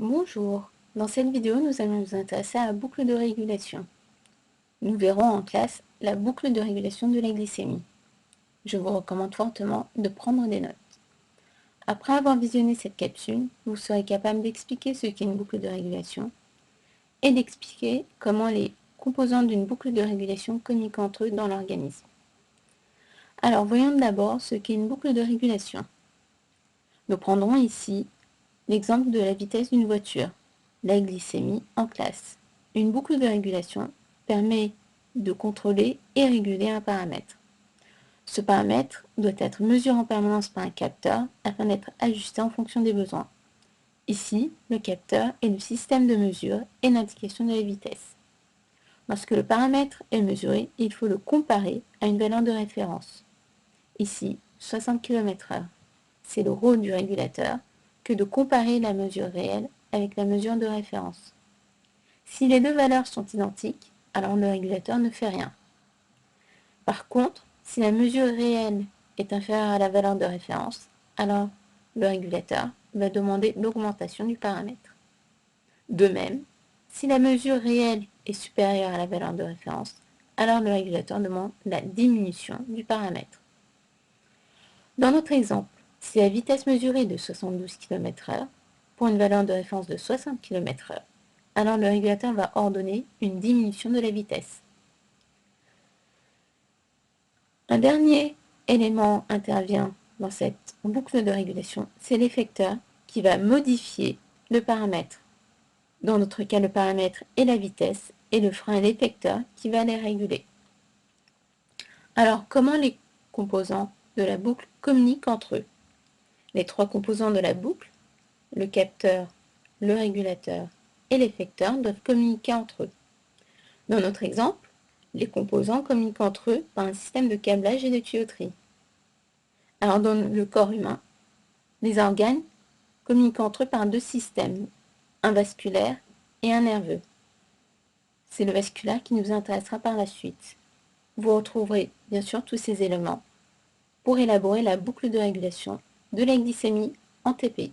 Bonjour, dans cette vidéo, nous allons nous intéresser à la boucle de régulation. Nous verrons en classe la boucle de régulation de la glycémie. Je vous recommande fortement de prendre des notes. Après avoir visionné cette capsule, vous serez capable d'expliquer ce qu'est une boucle de régulation et d'expliquer comment les composants d'une boucle de régulation communiquent entre eux dans l'organisme. Alors voyons d'abord ce qu'est une boucle de régulation. Nous prendrons ici l'exemple de la vitesse d'une voiture, la glycémie en classe. Une boucle de régulation permet de contrôler et réguler un paramètre. Ce paramètre doit être mesuré en permanence par un capteur afin d'être ajusté en fonction des besoins. Ici, le capteur est le système de mesure et d'indication de la vitesse. Lorsque le paramètre est mesuré, il faut le comparer à une valeur de référence. Ici, 60 km/h. C'est le rôle du régulateur que de comparer la mesure réelle avec la mesure de référence. Si les deux valeurs sont identiques, alors le régulateur ne fait rien. Par contre, si la mesure réelle est inférieure à la valeur de référence, alors le régulateur va demander l'augmentation du paramètre. De même, si la mesure réelle est supérieure à la valeur de référence, alors le régulateur demande la diminution du paramètre. Dans notre exemple, si la vitesse mesurée est de 72 km/h pour une valeur de référence de 60 km/h, alors le régulateur va ordonner une diminution de la vitesse. Un dernier élément intervient dans cette boucle de régulation, c'est l'effecteur qui va modifier le paramètre. Dans notre cas, le paramètre est la vitesse et le frein est l'effecteur qui va les réguler. Alors, comment les composants de la boucle communiquent entre eux? Les trois composants de la boucle, le capteur, le régulateur et l'effecteur, doivent communiquer entre eux. Dans notre exemple, les composants communiquent entre eux par un système de câblage et de tuyauterie. Alors dans le corps humain, les organes communiquent entre eux par deux systèmes, un vasculaire et un nerveux. C'est le vasculaire qui nous intéressera par la suite. Vous retrouverez bien sûr tous ces éléments pour élaborer la boucle de régulation de la glycémie en TP.